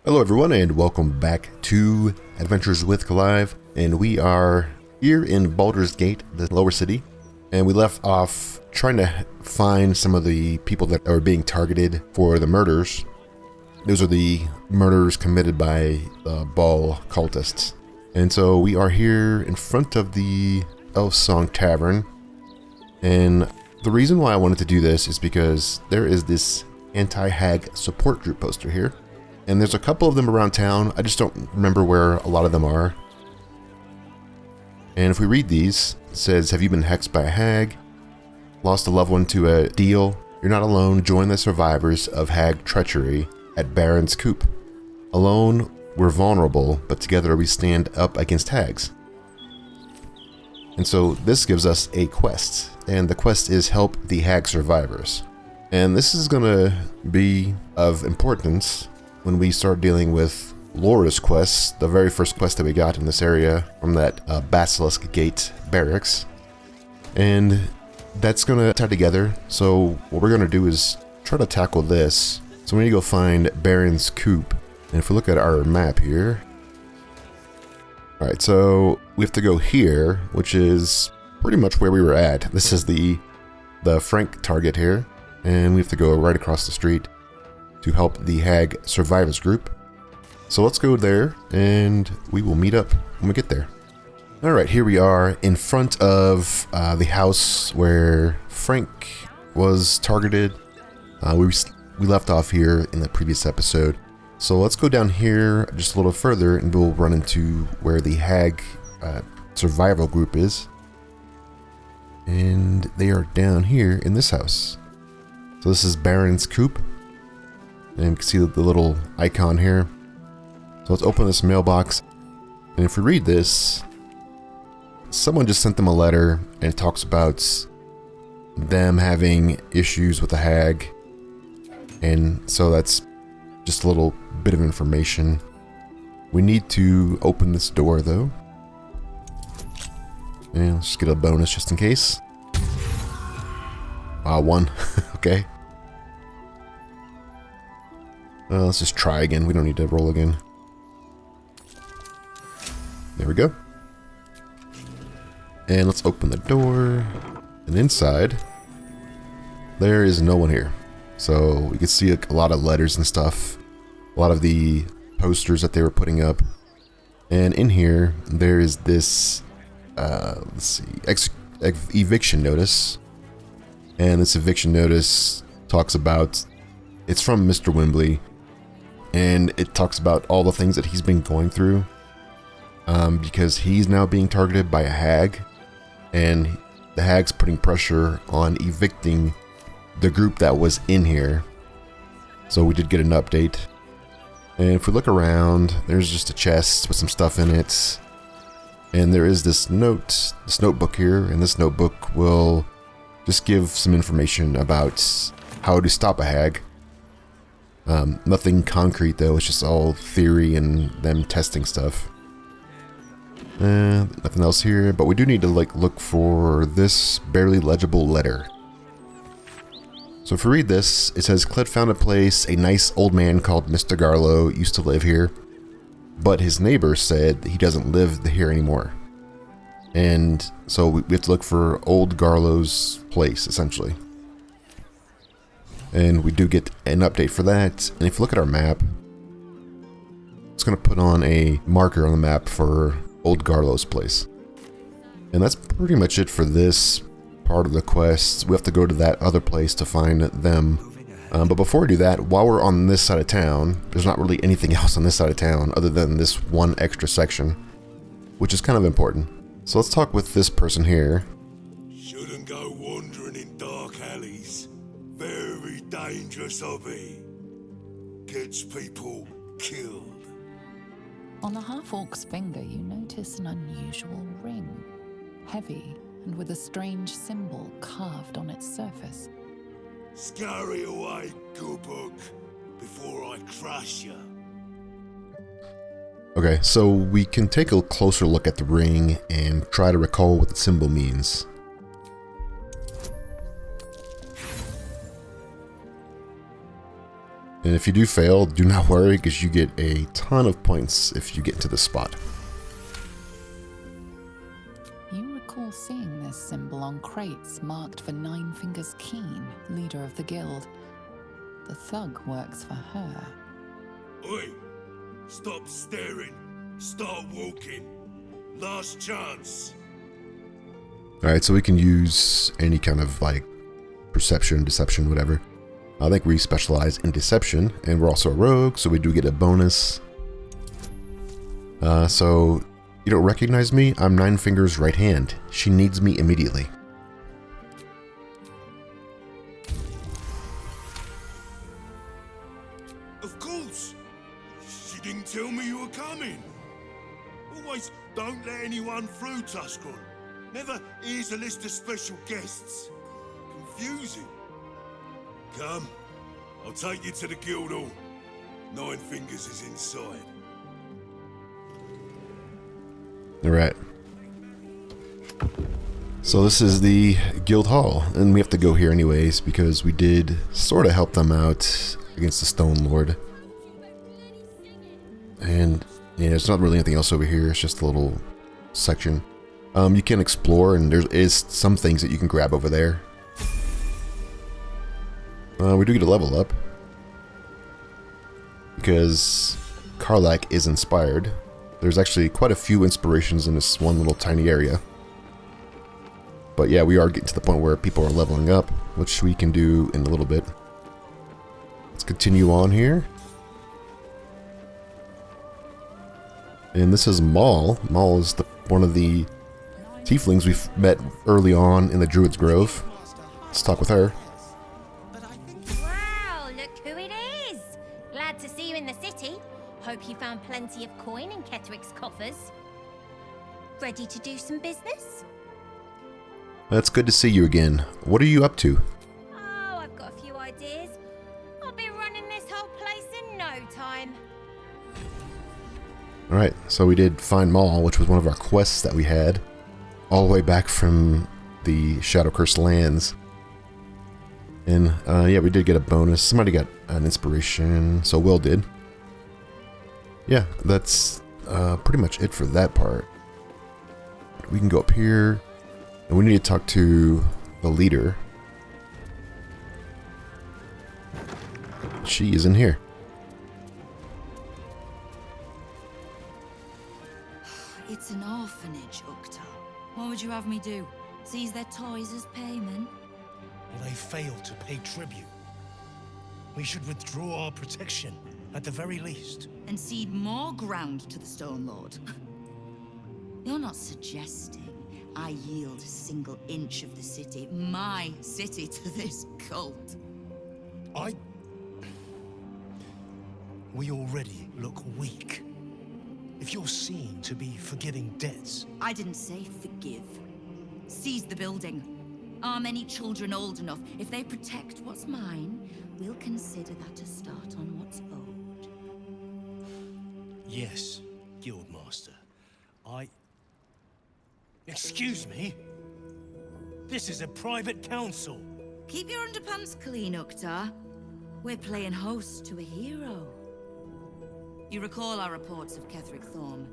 Hello everyone and welcome back to Adventures with Clive, and we are here in Baldur's Gate, the lower city, and we left off trying to find some of the people that are being targeted for the murders. Those are the murders committed by the Ball cultists. And so we are here in front of the Nightsong Tavern, and the reason why I wanted to do this is because there is this anti-Hag Support Group poster here. And there's a couple of them around town. I just don't remember where a lot of them are. And if we read these, it says, have you been hexed by a hag? Lost a loved one to a deal? You're not alone. Join the survivors of hag treachery at Barrens Coop. Alone, we're vulnerable, but together we stand up against hags. And so this gives us a quest. And the quest is help the hag survivors. And this is going to be of importance when we start dealing with Laura's quest, the very first quest that we got in this area from that Basilisk Gate barracks. And that's going to tie together. So what we're going to do is try to tackle this. So we need to go find Barrens Coop. And if we look at our map here. Alright, so we have to go here, which is pretty much where we were at. This is the Frank target here. And we have to go right across the street to help the Hag Survivors Group. So let's go there and we will meet up when we get there. Alright, here we are in front of the house where Frank was targeted. We left off here in the previous episode. So let's go down here just a little further and we'll run into where the Hag Survival Group is. And they are down here in this house. So this is Barrens Coop. And you can see the little icon here. So let's open this mailbox. And if we read this, someone just sent them a letter and it talks about them having issues with the hag. And so that's just a little bit of information. We need to open this door though. And let's just get a bonus just in case. One. Okay. Let's just try again. We don't need to roll again. There we go. And let's open the door. And inside, there is no one here. So we can see a lot of letters and stuff. A lot of the posters that they were putting up. And in here, there is this, let's see, eviction notice. And this eviction notice talks about, it's from Mr. Wimbley. And it talks about all the things that he's been going through because he's now being targeted by a hag, and the hag's putting pressure on evicting the group that was in here. So we did get an update. And if we look around, there's just a chest with some stuff in it. And there is this notebook here, and this notebook will just give some information about how to stop a hag. Nothing concrete though, it's just all theory and them testing stuff. Nothing else here, but we do need to look for this barely legible letter. So if we read this, it says, Cled found a place, a nice old man called Mr. Garlow used to live here, but his neighbor said he doesn't live here anymore. And so we have to look for old Garlow's place, essentially. And we do get an update for that. And if you look at our map, it's going to put on a marker on the map for Old Garlow's place. And that's pretty much it for this part of the quest. We have to go to that other place to find them. But before we do that, while we're on this side of town, there's not really anything else on this side of town other than this one extra section, which is kind of important. So let's talk with this person here. Shouldn't go wandering in dark alleys. Very dangerous hobby. Gets people killed. On the half-orc's finger, you notice an unusual ring. Heavy and with a strange symbol carved on its surface. Scurry away, good book, before I crush you. Okay, so we can take a closer look at the ring and try to recall what the symbol means. And if you do fail, do not worry, because you get a ton of points if you get into the spot. You recall seeing this symbol on crates marked for Nine Fingers Keene, leader of the guild. The thug works for her. Oi! Stop staring. Start walking. Last chance. Alright, so we can use any kind of like perception, deception, whatever. I think we specialize in deception, and we're also a rogue, so we do get a bonus. So you don't recognize me? I'm Nine Fingers' right hand. She needs me immediately. Of course. She didn't tell me you were coming. Always don't let anyone through, Tuscarl. Never here's a list of special guests. Confusing. Come, I'll take you to the guild hall. Nine Fingers is inside. Alright. So this is the guild hall, and we have to go here anyways because we did sort of help them out against the Stone Lord. And yeah, there's not really anything else over here, it's just a little section. You can explore, and there is some things that you can grab over there. We do get a level up because Karlach is inspired. There's actually quite a few inspirations in this one little tiny area. But yeah, we are getting to the point where people are leveling up, which we can do in a little bit. Let's continue on here. And this is Maul. Maul is one of the tieflings we've met early on in the Druid's Grove. Let's talk with her. Wow, look who it is! Glad to see you in the city. Hope you found plenty of coin in Ketheric's coffers. Ready to do some business? It's good to see you again. What are you up to? Oh, I've got a few ideas. I'll be running this whole place in no time. Alright, so we did find Maul, which was one of our quests that we had all the way back from the Shadow Cursed lands. And yeah, we did get a bonus. Somebody got an inspiration, so Will did. Yeah, that's pretty much it for that part. We can go up here, and we need to talk to the leader. She is in here. It's an orphanage, Ukta. What would you have me do? Seize their toys as payment? Well, they failed to pay tribute. We should withdraw our protection, at the very least. And cede more ground to the Stone Lord? You're not suggesting I yield a single inch of the city, my city, to this cult? We already look weak. If you're seen to be forgiving debts... I didn't say forgive. Seize the building. Are many children old enough? If they protect what's mine, we'll consider that a start on what's owed. Yes, Guildmaster. Excuse me? This is a private council. Keep your underpants clean, Ukta. We're playing host to a hero. You recall our reports of Ketheric Thorn,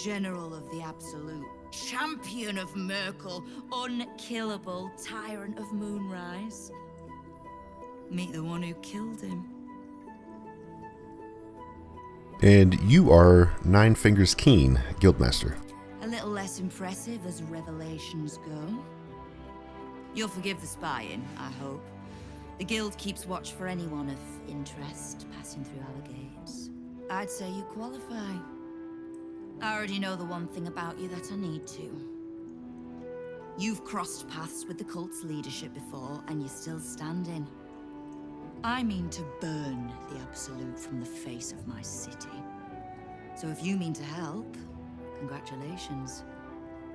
General of the Absolute, Champion of Merkel, Unkillable, Tyrant of Moonrise. Meet the one who killed him. And you are Nine Fingers Keene, Guildmaster. A little less impressive as revelations go. You'll forgive the spying, I hope. The guild keeps watch for anyone of interest passing through our gates. I'd say you qualify. I already know the one thing about you that I need to. You've crossed paths with the cult's leadership before, and you're still standing. I mean to burn the Absolute from the face of my city. So if you mean to help, congratulations.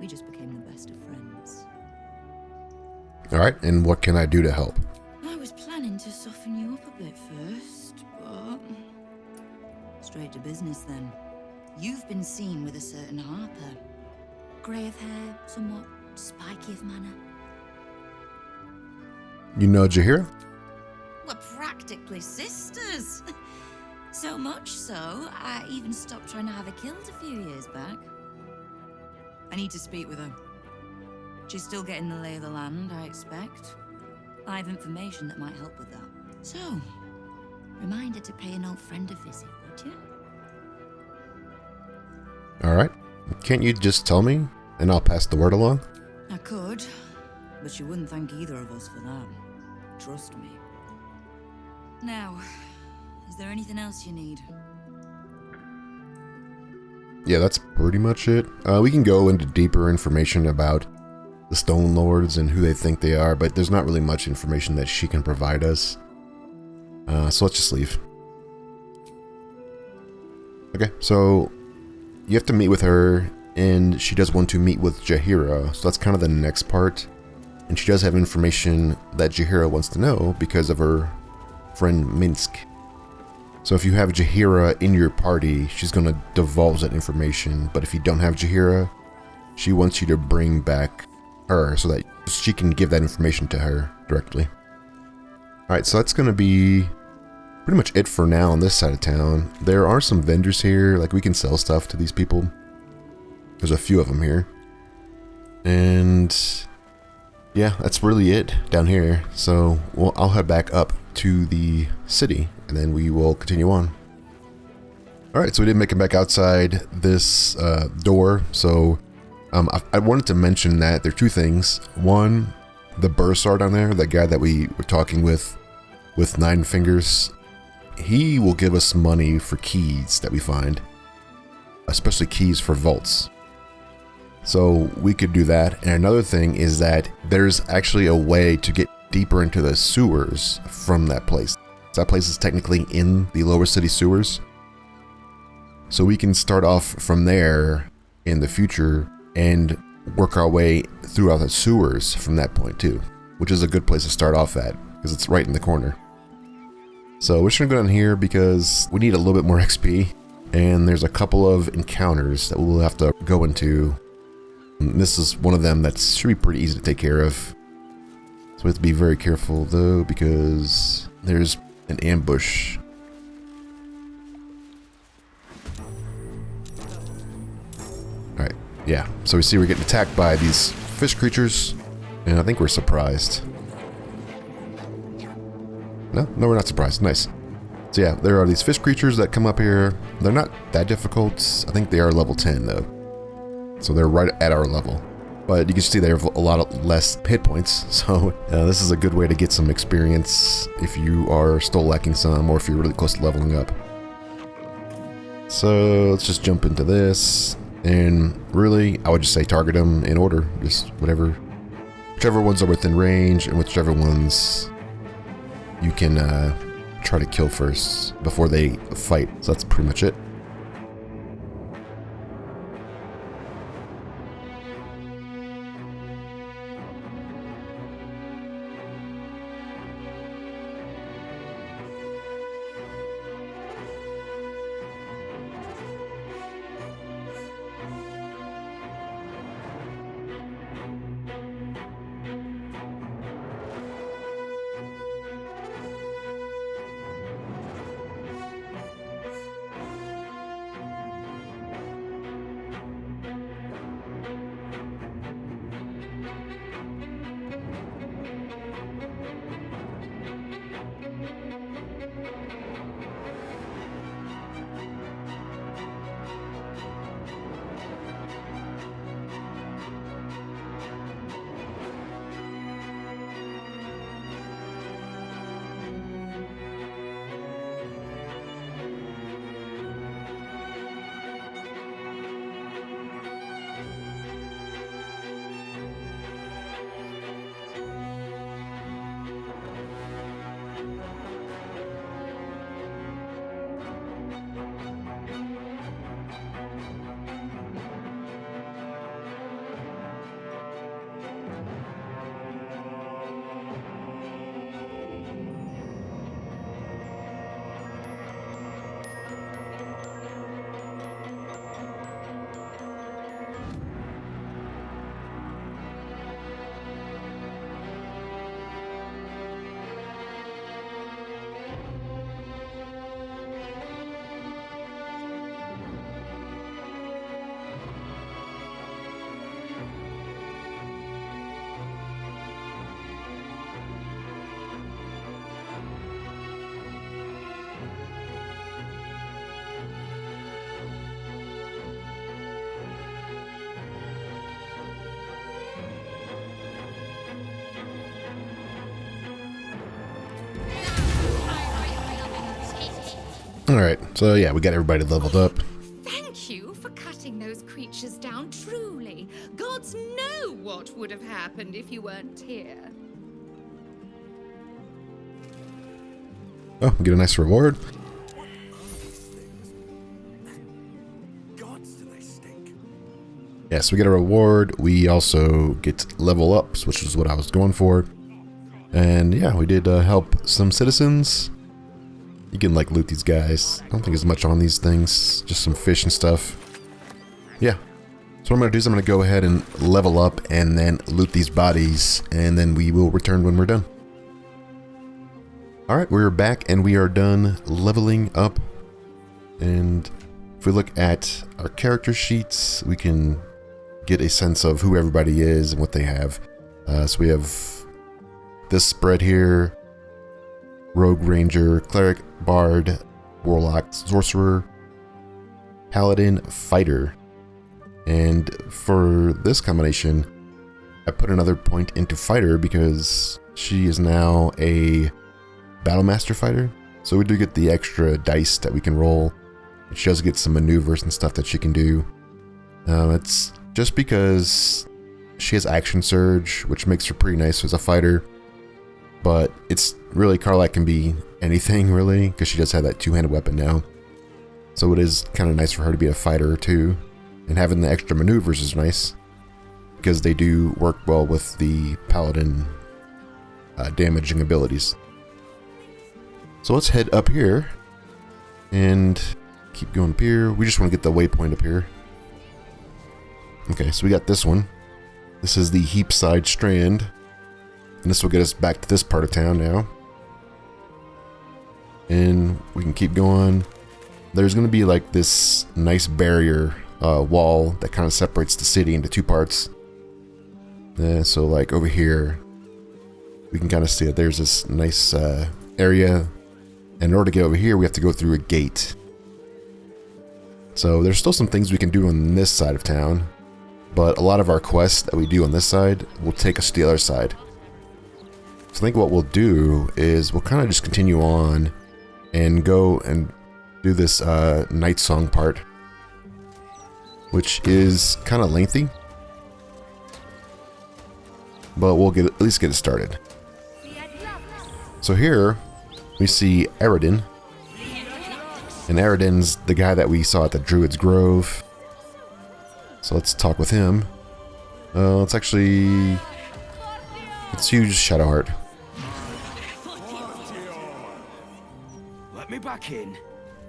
We just became the best of friends. Alright, and what can I do to help? I was planning to soften you up a bit first, but... straight to business then. You've been seen with a certain Harper. Grey of hair, somewhat spiky of manner. You know Jahira? Well, practically sisters. So much so, I even stopped trying to have her killed a few years back. I need to speak with her. She's still getting the lay of the land, I expect. I have information that might help with that. So, reminder to pay an old friend a visit, would you? Alright. Can't you just tell me, and I'll pass the word along? I could, but you wouldn't thank either of us for that. Trust me. Now, is there anything else you need? Yeah, that's pretty much it. We can go into deeper information about the Stone Lords and who they think they are, but there's not really much information that she can provide us. So let's just leave. Okay, so you have to meet with her, and she does want to meet with Jaheira, so that's kind of the next part. And she does have information that Jaheira wants to know because of her friend Minsk. So if you have Jaheira in your party, she's going to divulge that information, but if you don't have Jaheira, she wants you to bring back her so that she can give that information to her directly. Alright, so that's going to be pretty much it for now on this side of town. There are some vendors here, like we can sell stuff to these people. There's a few of them here. And yeah, that's really it down here. So I'll head back up to the city and then we will continue on. Alright, so we did make it back outside this door. So I wanted to mention that there are two things. One, the bursar down there, that guy that we were talking with 9 fingers, he will give us money for keys that we find, especially keys for vaults. So we could do that. And another thing is that there's actually a way to get deeper into the sewers from that place. So that place is technically in the lower city sewers. So we can start off from there in the future and work our way throughout the sewers from that point too, which is a good place to start off at because it's right in the corner. So we're just gonna go down here because we need a little bit more XP, and there's a couple of encounters that we'll have to go into. And this is one of them that should be pretty easy to take care of. So we have to be very careful though because there's an ambush. Alright, yeah. So we see we're getting attacked by these fish creatures, and I think we're surprised. No, we're not surprised. Nice. So yeah, there are these fish creatures that come up here. They're not that difficult. I think they are level 10 though. So they're right at our level. But you can see they have a lot less hit points. So this is a good way to get some experience if you are still lacking some or if you're really close to leveling up. So let's just jump into this. And really, I would just say target them in order. Just whichever ones are within range and whichever ones you can try to kill first before they fight. So that's pretty much it. Alright, so yeah, we got everybody leveled up. Thank you for cutting those creatures down, truly. Gods know what would have happened if you weren't here. Oh, we get a nice reward. Yes, we get a reward. We also get level ups, which is what I was going for. And yeah, we did help some citizens. You can like loot these guys. I don't think there's much on these things, just some fish and stuff. Yeah. So what I'm going to do is I'm going to go ahead and level up and then loot these bodies, and then we will return when we're done. Alright, we're back and we are done leveling up. And if we look at our character sheets, we can get a sense of who everybody is and what they have. So we have this spread here: Rogue, Ranger, Cleric, Bard, Warlock, Sorcerer, Paladin, Fighter. And for this combination, I put another point into Fighter because she is now a Battlemaster Fighter. So we do get the extra dice that we can roll. She does get some maneuvers and stuff that she can do. It's just because she has Action Surge, which makes her pretty nice as a fighter. But it's really, Karlach can be anything really, because she does have that two-handed weapon now. So it is kind of nice for her to be a fighter too. And having the extra maneuvers is nice, because they do work well with the Paladin damaging abilities. So let's head up here and keep going up here. We just want to get the waypoint up here. Okay, so we got this one. This is the Heapside Strand. And this will get us back to this part of town now. And we can keep going. There's going to be like this nice barrier wall that kind of separates the city into two parts. So like over here, we can kind of see that there's this nice area. And in order to get over here, we have to go through a gate. So there's still some things we can do on this side of town. But a lot of our quests that we do on this side will take us to the other side. So I think what we'll do is we'll kind of just continue on and go and do this Nightsong part, which is kind of lengthy, but we'll at least get it started. So here we see Eredin, and Eredin's the guy that we saw at the Druid's Grove. So let's talk with him. Let's use Shadowheart. Let me back in.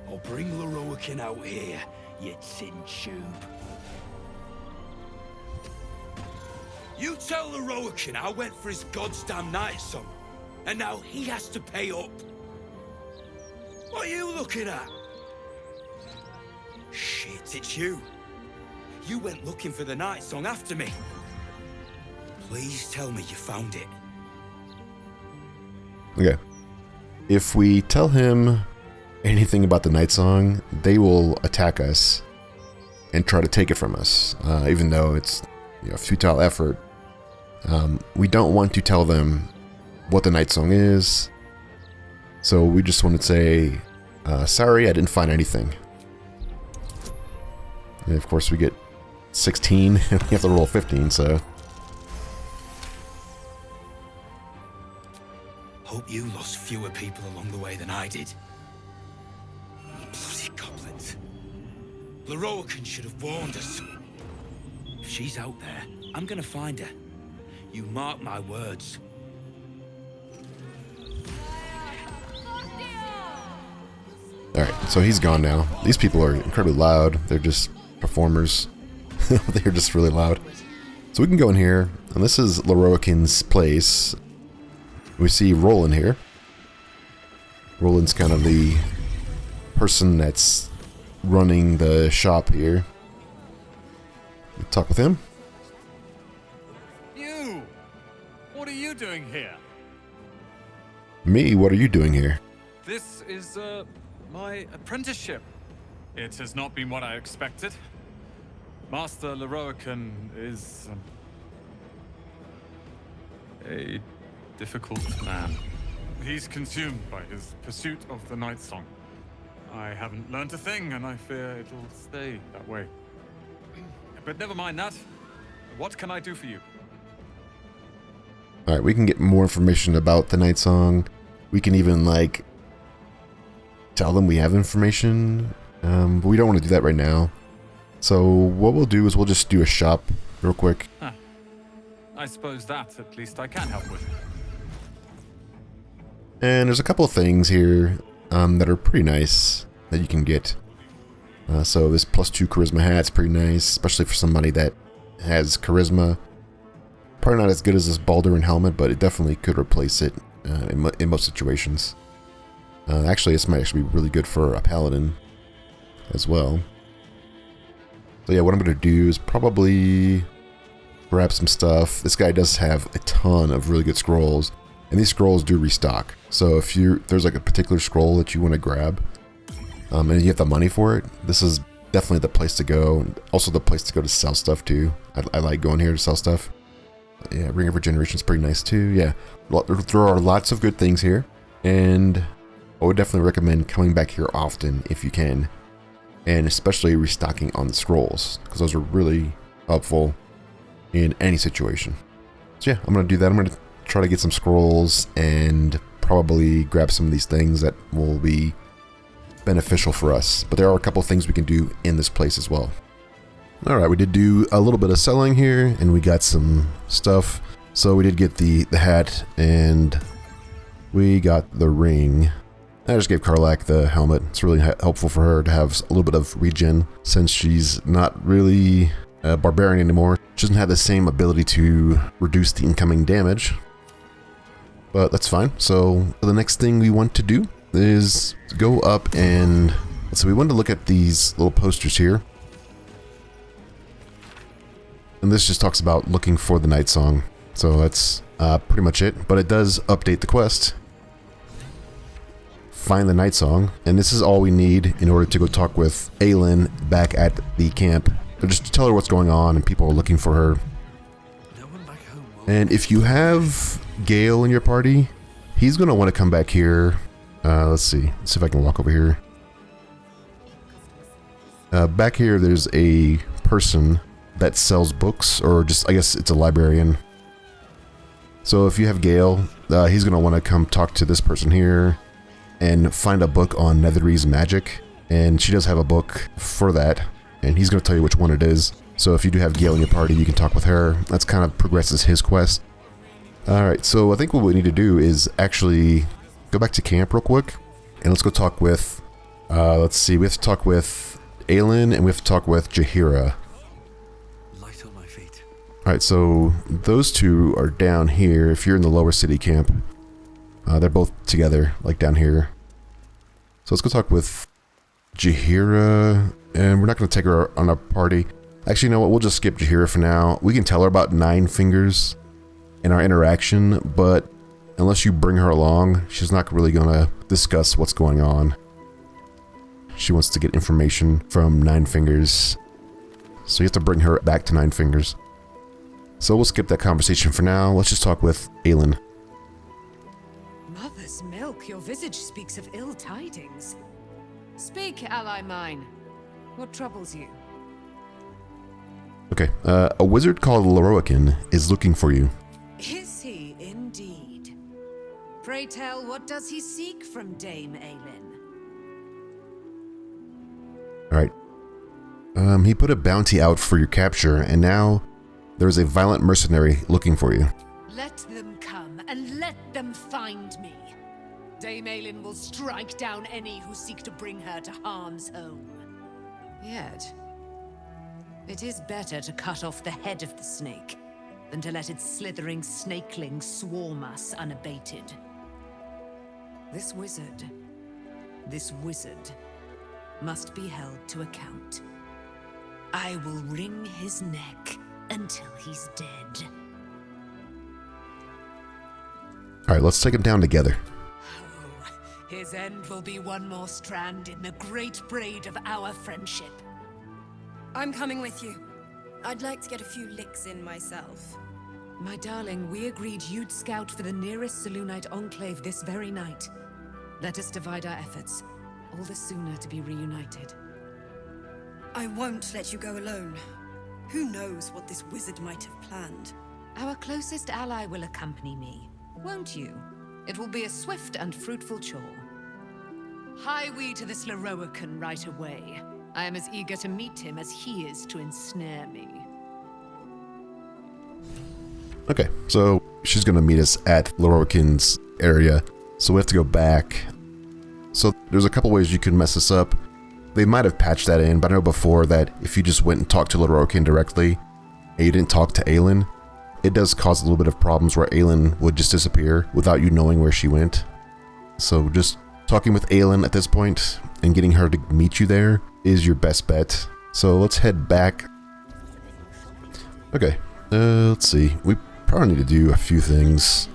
I'll bring Lorroaken out here, you tin tube. You tell Lorroaken I went for his goddamn Nightsong, and now he has to pay up. What are you looking at? Shit, it's you. You went looking for the Nightsong after me. Please tell me you found it. Okay. If we tell him anything about the Nightsong, they will attack us and try to take it from us, even though it's a futile effort. We don't want to tell them what the Nightsong is, so we just want to say, sorry, I didn't find anything. And of course we get 16, and we have to roll 15, so... Hope you lost fewer people along the way than I did. Bloody goblins. Lorroaken should have warned us. If she's out there, I'm gonna find her. You mark my words. Alright, so he's gone now. These people are incredibly loud. They're just performers. They're just really loud. So we can go in here, and this is Lorroaken's place. We see Roland here. Roland's kind of the person that's running the shop here. We talk with him. You! What are you doing here? Me? What are you doing here? This is, my apprenticeship. It has not been what I expected. Master Lorroaken is a difficult man. He's consumed by his pursuit of the Nightsong. I haven't learned a thing, and I fear it'll stay that way. But never mind that. What can I do for you? Alright, we can get more information about the Nightsong. We can even, like, tell them we have information. But we don't want to do that right now. So what we'll do is we'll just do a shop real quick. Huh. I suppose that, at least, I can help with. And there's a couple of things here that are pretty nice that you can get. So this +2 charisma hat's pretty nice, especially for somebody that has charisma. Probably not as good as this Baldur helmet, but it definitely could replace it in most situations. Actually, this might actually be really good for a paladin as well. So yeah, what I'm going to do is probably grab some stuff. This guy does have a ton of really good scrolls, and these scrolls do restock. So if there's like a particular scroll that you want to grab, and you have the money for it, this is definitely the place to go. Also the place to go to sell stuff too. I like going here to sell stuff. Yeah, Ring of Regeneration is pretty nice too. Yeah, there are lots of good things here, and I would definitely recommend coming back here often if you can, and especially restocking on the scrolls, because those are really helpful in any situation. So yeah, I'm going to do that. I'm going to try to get some scrolls and probably grab some of these things that will be beneficial for us. But there are a couple of things we can do in this place as well. Alright, we did do a little bit of selling here, and we got some stuff. So we did get the hat, and we got the ring. I just gave Karlak the helmet. It's really helpful for her to have a little bit of regen, since she's not really a barbarian anymore. She doesn't have the same ability to reduce the incoming damage. But that's fine. So the next thing we want to do is go up and... So we want to look at these little posters here. And this just talks about looking for the Nightsong. So that's pretty much it. But it does update the quest. Find the Nightsong. And this is all we need in order to go talk with Aelin back at the camp. Or just to tell her what's going on and people are looking for her. And if you have Gale in your party, he's going to want to come back here. Let's see. Let's see if I can walk over here. Back here, there's a person that sells books, or just, I guess it's a librarian. So if you have Gale, he's going to want to come talk to this person here and find a book on Netherese magic. And she does have a book for that, and he's going to tell you which one it is. So if you do have Gale in your party, you can talk with her. That's kind of progresses his quest. Alright, so I think what we need to do is actually go back to camp real quick, and let's go talk with, let's see, we have to talk with Aelin, and we have to talk with Jaheira. Light on my feet. Alright, so those two are down here. If you're in the lower city camp, they're both together, like down here. So let's go talk with Jaheira, and we're not going to take her on our party. Actually, you know what, we'll just skip Jaheira for now. We can tell her about Nine Fingers in our interaction, but unless you bring her along, she's not really going to discuss what's going on. She wants to get information from Nine Fingers, so you have to bring her back to Nine Fingers. So we'll skip that conversation for now. Let's just talk with Aelin. Mother's milk, your visage speaks of ill tidings. Speak, ally mine. What troubles you? Okay, a wizard called Lorroaken is looking for you. Is he indeed? Pray tell, what does he seek from Dame Aelin? Alright. He put a bounty out for your capture, and now there's a violent mercenary looking for you. Let them come, and let them find me. Dame Aelin will strike down any who seek to bring her to harm's home. Yet, it is better to cut off the head of the snake than to let its slithering snakelings swarm us unabated. This wizard must be held to account. I will wring his neck until he's dead. Alright, let's take him down together. Oh, his end will be one more strand in the great braid of our friendship. I'm coming with you. I'd like to get a few licks in myself. My darling, we agreed you'd scout for the nearest Selûnite enclave this very night. Let us divide our efforts. all the sooner to be reunited. I won't let you go alone. Who knows what this wizard might have planned? Our closest ally will accompany me, won't you? It will be a swift and fruitful chore. Hie we to this Lorroaken right away. I am as eager to meet him as he is to ensnare me. Okay, so she's gonna meet us at Lorroaken's area, so we have to go back. So there's a couple ways you can mess this up. They might have patched that in, but I know before that if you just went and talked to Lorroaken directly, and you didn't talk to Aelin, it does cause a little bit of problems where Aelin would just disappear without you knowing where she went. So just talking with Aelin at this point and getting her to meet you there is your best bet. So let's head back. Okay, let's see. We probably need to do a few things.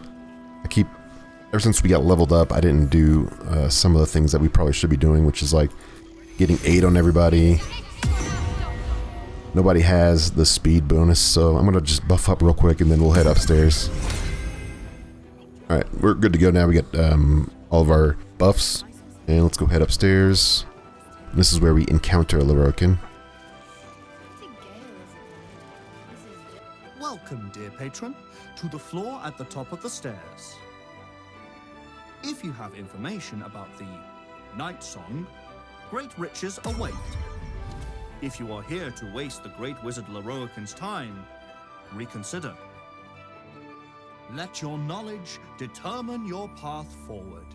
Ever since we got leveled up, I didn't do some of the things that we probably should be doing, which is like getting aid on everybody. Nobody has the speed bonus, so I'm gonna just buff up real quick and then we'll head upstairs. Alright, we're good to go now. We got all of our buffs, and let's go head upstairs. This is where we encounter Lorroaken. Welcome, dear patron, to the floor at the top of the stairs. If you have information about the Nightsong, great riches await. If you are here to waste the great wizard Lorroaken's time, reconsider. Let your knowledge determine your path forward.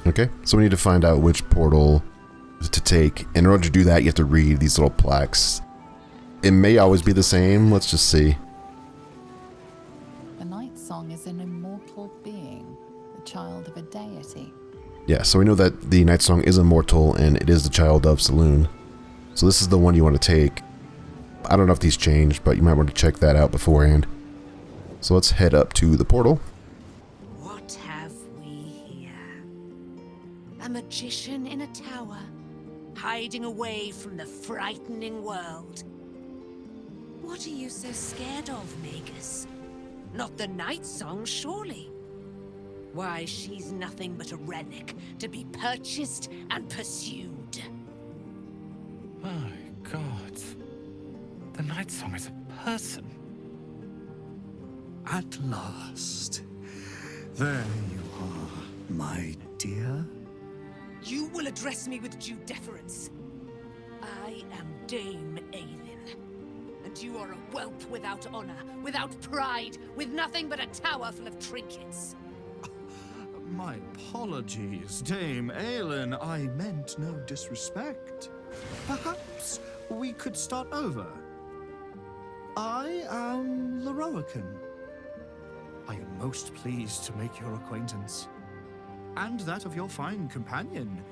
Okay, so we need to find out which portal to take. In order to do that, you have to read these little plaques. It may always be the same. Let's just see. The Nightsong is an immortal being, the child of a deity. Yeah, so we know that the Nightsong is immortal and it is the child of Saloon. So this is the one you want to take. I don't know if these changed, but you might want to check that out beforehand. So let's head up to the portal. What have we here? A magician in a tower, hiding away from the frightening world. What are you so scared of, Magus? Not the Nightsong, surely? Why, she's nothing but a relic to be purchased and pursued. My God. The Nightsong is a person. At last. There you are, my dear. You will address me with due deference. I am Dame Aelin, and you are a whelp without honor, without pride, with nothing but a tower full of trinkets. My apologies, Dame Aelin. I meant no disrespect. Perhaps we could start over. I am Lorroaken. I am most pleased to make your acquaintance. And that of your fine companion,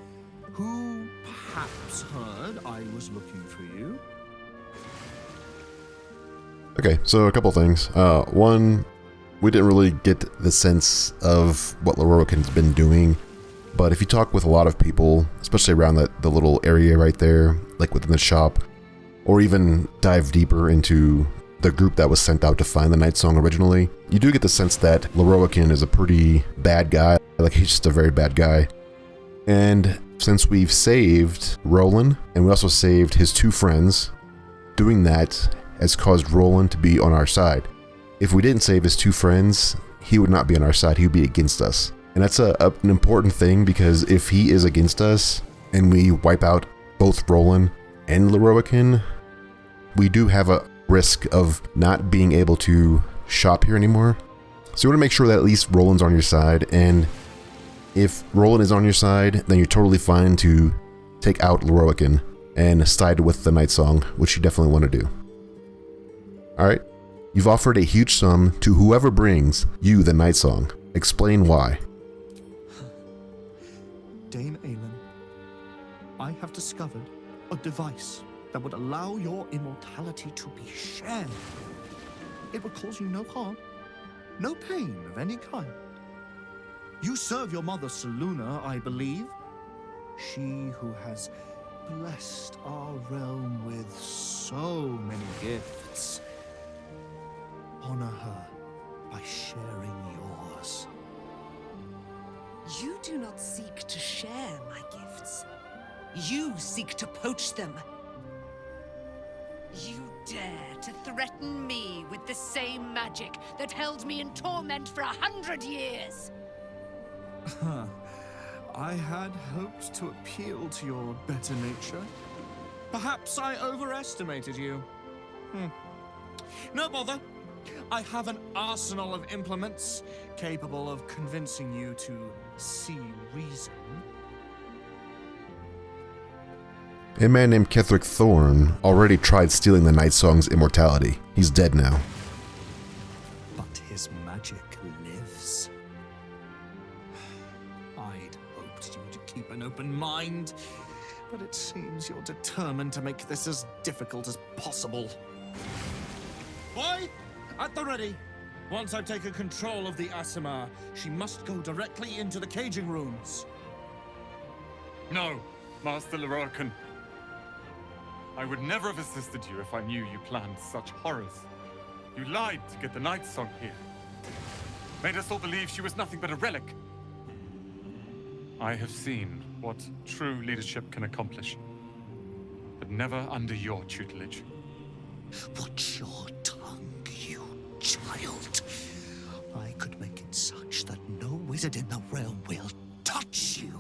who perhaps heard I was looking for you. Okay, so a couple things. One, we didn't really get the sense of what Lorroaken's been doing, but if you talk with a lot of people, especially around the little area right there, like within the shop, or even dive deeper into the group that was sent out to find the Nightsong originally, you do get the sense that Lorroaken is a pretty bad guy. Like, he's just a very bad guy. And since we've saved Roland, and we also saved his two friends, doing that has caused Roland to be on our side. If we didn't save his two friends, he would not be on our side, he would be against us. And that's an important thing, because if he is against us, and we wipe out both Roland and Lorroaken, we do have a risk of not being able to shop here anymore. So you want to make sure that at least Roland's on your side, and if Roland is on your side, then you're totally fine to take out Lorroaken and side with the Nightsong, which you definitely want to do. Alright, you've offered a huge sum to whoever brings you the Nightsong. Explain why. Dame Aelin, I have discovered a device that would allow your immortality to be shared. It would cause you no harm, no pain of any kind. You serve your mother Saluna, I believe. She who has blessed our realm with so many gifts. Honor her by sharing yours. You do not seek to share my gifts. You seek to poach them. You dare to threaten me with the same magic that held me in torment for 100 years. I had hoped to appeal to your better nature. Perhaps I overestimated you. No bother. I have an arsenal of implements capable of convincing you to see reason. A man named Ketherick Thorn already tried stealing the Nightsong's immortality. He's dead now. But his magic lives. I'd hoped you to keep an open mind, but it seems you're determined to make this as difficult as possible. Boy, at the ready. Once I've taken control of the Aasimar, she must go directly into the caging rooms. No, Master Lorroaken. I would never have assisted you if I knew you planned such horrors. You lied to get the Nightsong here. Made us all believe she was nothing but a relic. I have seen what true leadership can accomplish, but never under your tutelage. Watch your tongue, you child. I could make it such that no wizard in the realm will touch you.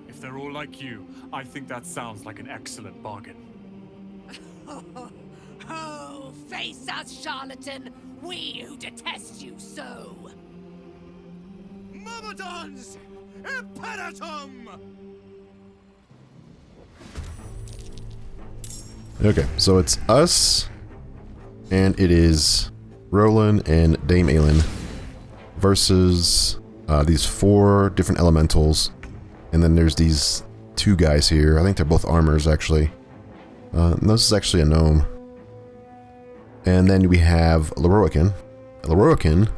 If they're all like you, I think that sounds like an excellent bargain. Oh, face us, charlatan! We who detest you so! Myrmidons! Imperatum! Okay, so it's us, and it is Roland and Dame Aelin versus these 4 different elementals, and then there's these 2 guys here. I think they're both armors, actually. No, this is actually a gnome. And then we have Lorroaken. Lorroaken,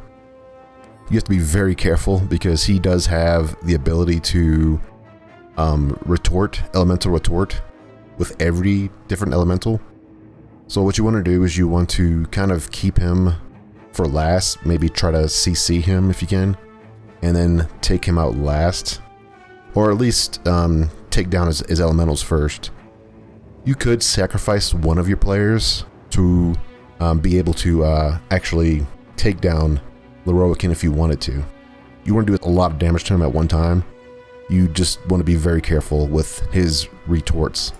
you have to be very careful because he does have the ability to elemental retort with every different elemental. So what you want to do is you want to kind of keep him for last, maybe try to CC him if you can, and then take him out last, or at least take down his elementals first. You could sacrifice one of your players to be able to actually take down Lorroaken if you wanted to. You want to do a lot of damage to him at one time. You just want to be very careful with his retorts.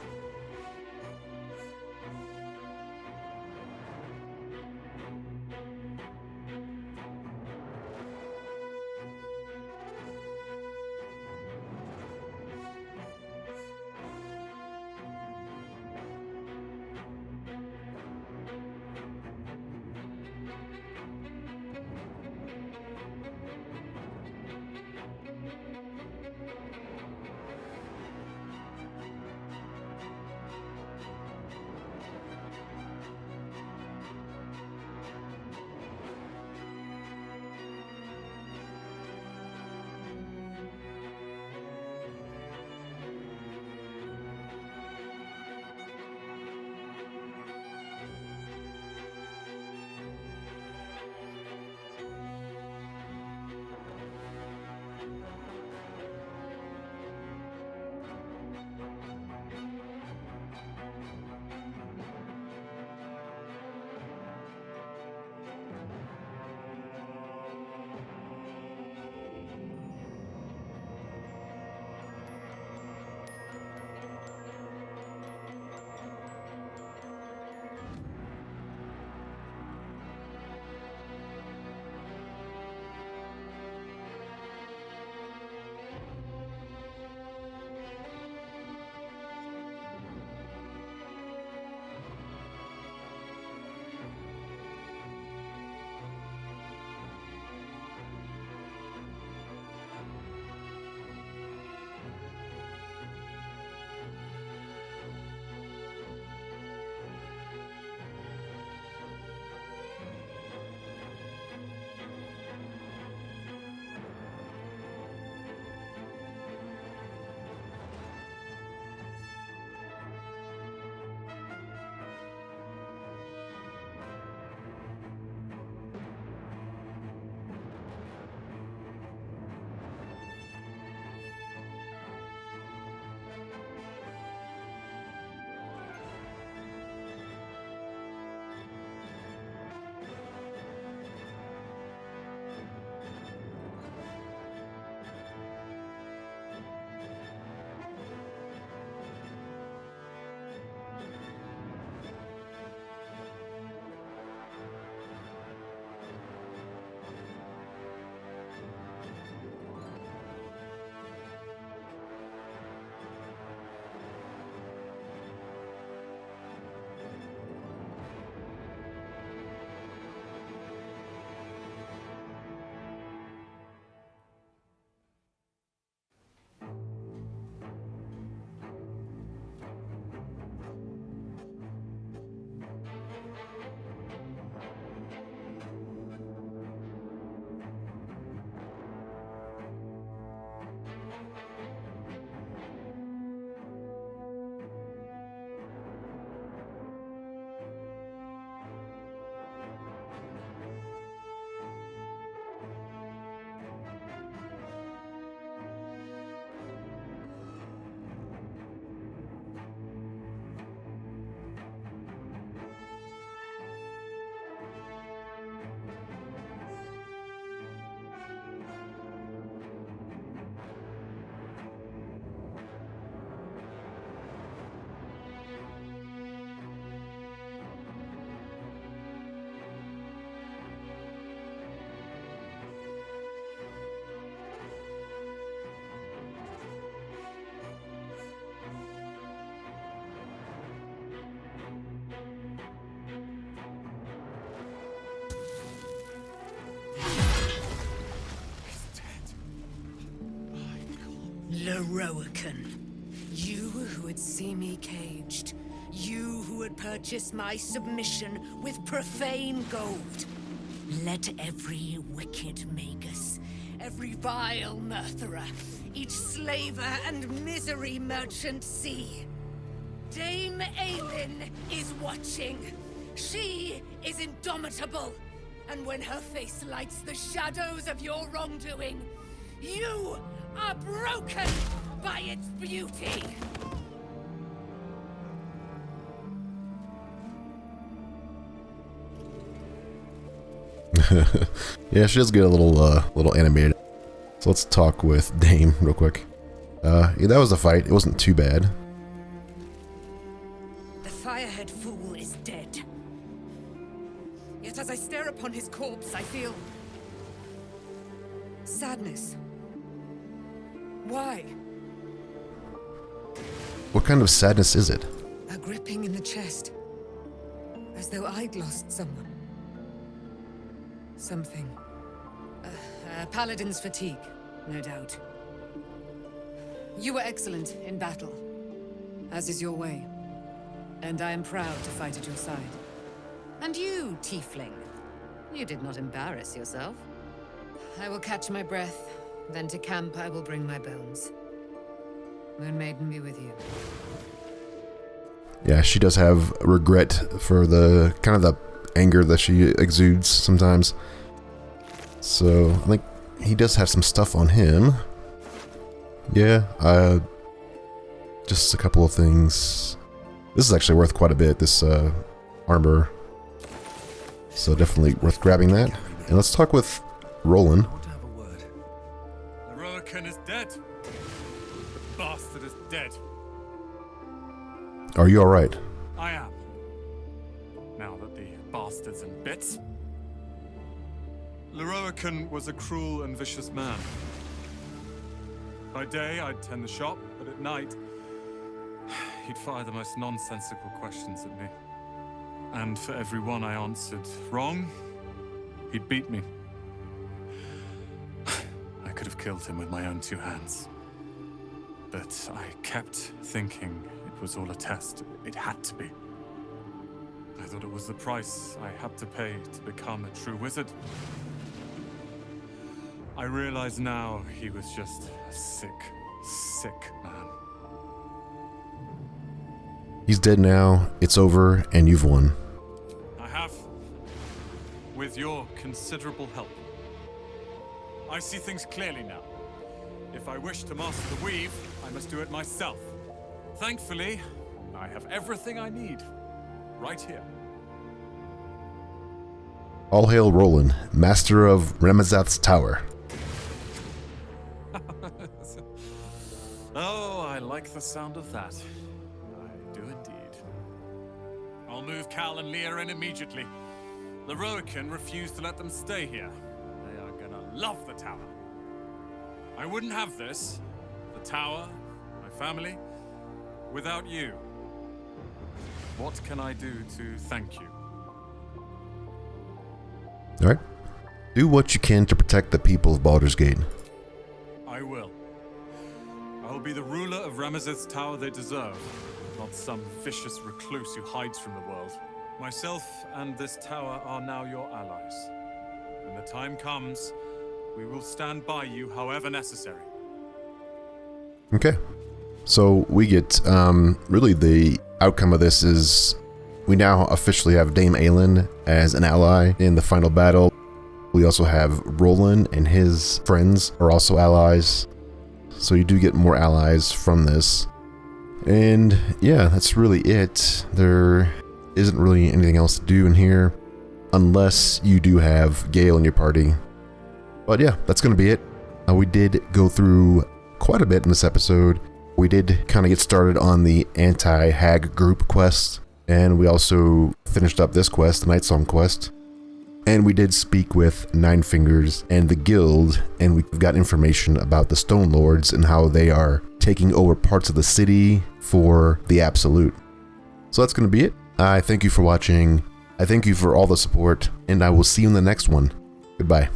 Lorroaken. You who would see me caged. You who would purchase my submission with profane gold. Let every wicked magus, every vile murtherer, each slaver and misery merchant see. Dame Aelin is watching. She is indomitable. And when her face lights the shadows of your wrongdoing, you are broken by its beauty. Yeah, she does get a little animated. So let's talk with Dame real quick. Yeah, that was a fight. It wasn't too bad. The firehead fool is dead. Yet as I stare upon his corpse, I feel sadness. Why? What kind of sadness is it? A gripping in the chest, as though I'd lost someone. Something. Paladin's fatigue, no doubt. You were excellent in battle, as is your way. And I am proud to fight at your side. And you, tiefling, you did not embarrass yourself. I will catch my breath, then to camp I will bring my bones. Moon Maiden be with you. Yeah, she does have regret for the kind of the anger that she exudes sometimes. So I think he does have some stuff on him. Yeah, just a couple of things. This is actually worth quite a bit, this armor. So definitely worth grabbing that. And let's talk with Roland. Lorroaken is dead. The bastard is dead. Are you alright? I am. Now that the bastard's in bits. Lorroaken was a cruel and vicious man. By day, I'd tend the shop, but at night, he'd fire the most nonsensical questions at me. And for every one I answered wrong, he'd beat me. I could have killed him with my own two hands. But I kept thinking it was all a test. It had to be. I thought it was the price I had to pay to become a true wizard. I realize now he was just a sick man. He's dead now, it's over, and you've won. I have. With your considerable help. I see things clearly now. If I wish to master the weave, I must do it myself. Thankfully, I have everything I need. Right here. All hail Roland, master of Ramazath's tower. Oh, I like the sound of that. I do indeed. I'll move Cal and Leah in immediately. Lorroaken refused to let them stay here. They are gonna love the tower. I wouldn't have this, the tower, my family, without you. What can I do to thank you? Alright. Do what you can to protect the people of Baldur's Gate. I will. I will be the ruler of Ramazeth's tower they deserve, not some vicious recluse who hides from the world. Myself and this tower are now your allies. When the time comes, we will stand by you however necessary. Okay. So we get, really the outcome of this is we now officially have Dame Aelin as an ally in the final battle. We also have Roland and his friends are also allies. So you do get more allies from this. And yeah, that's really it. There isn't really anything else to do in here unless you do have Gale in your party. But yeah, that's going to be it. We did go through quite a bit in this episode. We did kind of get started on the anti-Hag group quest, and we also finished up this quest, the Nightsong quest. And we did speak with Nine Fingers and the guild, and we've got information about the Stone Lords and how they are taking over parts of the city for the Absolute. So that's going to be it. I thank you for watching. I thank you for all the support, and I will see you in the next one. Goodbye.